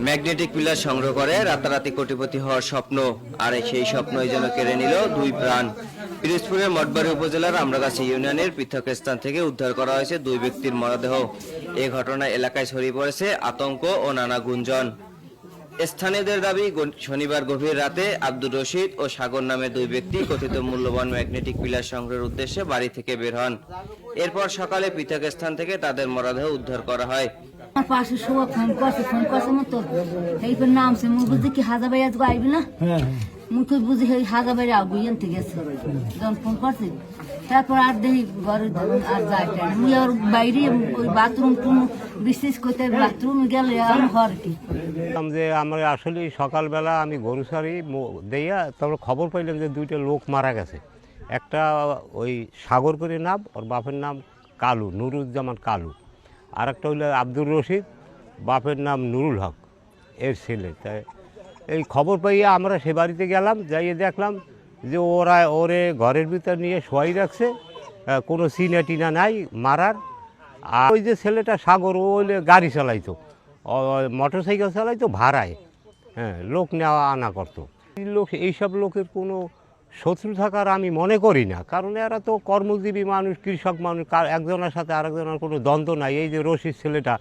Magnetic pillar সংগ্রহ করে রাতারাতি কোটিপতি হওয়ার স্বপ্ন, আর সেই স্বপ্নই যেন কেড়ে নিল দুই প্রাণ। পিরোজপুরের মঠবাড়ি উপজেলার আমরাগাছি ইউনিয়নের পৃথক স্থান থেকে উদ্ধার করা হয়েছে দুই ব্যক্তির মরদেহ। এ ঘটনায় এলাকায় ছড়িয়ে পড়েছে আতঙ্ক ও নানা গুঞ্জন। স্থানীয়দের দাবি, শনিবার গভীর রাতে আব্দুর রশিদ ও সাগর নামে দুই ব্যক্তি কথিত মূল্যবান ম্যাগনেটিক পিলার সংগ্রহের উদ্দেশ্যে বাড়ি থেকে বের হন। এরপর সকালে পৃথক স্থান থেকে তাদের মরদেহ উদ্ধার করা হয়। পাশে সবাই ফোন করছে মতো এই নামছে মুখ বুঝি কি হাজার বাইরে আইবি না মুখে বুঝি এই হাজার বাইরে আগুইতে গেছে যখন ফোন করছে। তারপর আর দেখি ঘরে আর যাই মুই আর বাইরে ওই বাথরুম টুম বিশেষ করতে বাথরুম গেলে আর হর কি যে আমরা আসলে সকালবেলা আমি গরু সারি দেয়া তারপর খবর পাইলাম যে দুইটা লোক মারা গেছে। একটা ওই সাগর করে নাম, ওর বাপের নাম কালু, নুরুজ্জামান কালু, আর একটা হইল আব্দুর রশিদ, বাপের নাম নুরুল হক, এর ছেলে। তাই এই খবর পাইয়া আমরা সে বাড়িতে গেলাম, যাইয়ে দেখলাম যে ওরে ঘরের ভিতর নিয়ে শোয়াই রাখছে, কোনো চিনা টিনা নাই মারার। আর ওই যে ছেলেটা সাগর, ও হইলে গাড়ি চালাইতো, মোটর সাইকেল চালাইতো ভাড়ায়, লোক নেওয়া আনা করতো। এইসব লোকের কোনো শত্রু থাকার আমি মনে করি না, কারণ এরা তো কর্মজীবী মানুষ, কৃষক মানুষ, একজনের সাথে আরেকজনের কোনো দ্বন্দ্ব নাই। এই যে রশিদ ছেলেটা,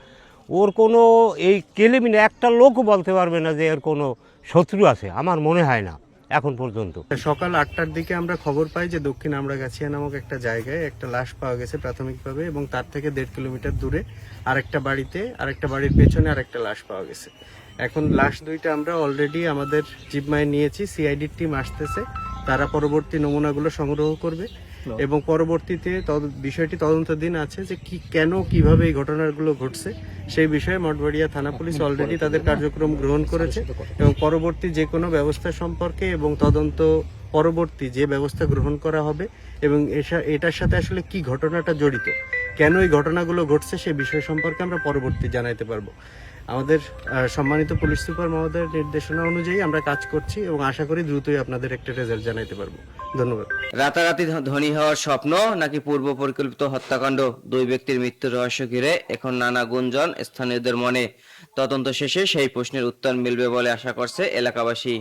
ওর কোনো এই কেলেমিনে একটা লোকও বলতে পারবে না যে এর কোনো শত্রু আছে, আমার মনে হয় না এখন পর্যন্ত। সকাল 8টার দিকে আমরা খবর পাই যে দক্ষিণ আমরাগাছিয়া নামক একটা জায়গায় একটা লাশ পাওয়া গেছে প্রাথমিকভাবে, এবং তার থেকে 1.5 কিলোমিটার দূরে আরেকটা বাড়ির পেছনে আরেকটা লাশ পাওয়া গেছে। এখন লাশ দুইটা আমরা অলরেডি আমাদের জিম্মায় নিয়েছি, সিআইডির টিম আসতেছে, তারা পরবর্তী নমুনাগুলো সংগ্রহ করবে এবং পরবর্তীতে বিষয়টি তদন্তাধীন আছে যে কিভাবে এই ঘটনাগুলো ঘটছে সেই বিষয়ে মঠবাড়িয়া থানা পুলিশ অলরেডি তাদের কার্যক্রম গ্রহণ করেছে এবং পরবর্তী যে কোনো ব্যবস্থা সম্পর্কে এবং তদন্ত পরবর্তী যে ব্যবস্থা গ্রহণ করা হবে এবং এটার সাথে আসলে কি ঘটনাটা জড়িত, কেন এই ঘটনাগুলো ঘটছে সে বিষয় সম্পর্কে আমরা পরবর্তী জানাইতে পারবো। আমাদের সম্মানিত পুলিশ সুপার মহোদয়ের নির্দেশনা অনুযায়ী আমরা কাজ করছি এবং আশা করি দ্রুতই আপনাদের একটা রেজাল্ট জানাইতে পারবো। ধন্যবাদ। রাতারাতি ধনী হওয়ার স্বপ্ন নাকি পূর্ব পরিকল্পিত হত্যাকাণ্ড, দুই ব্যক্তির মৃত্যুর রহস্য ঘিরে এখন নানা গুঞ্জন স্থানীয়দের মনে। তদন্ত শেষে সেই প্রশ্নের উত্তর মিলবে বলে আশা করছে এলাকাবাসী।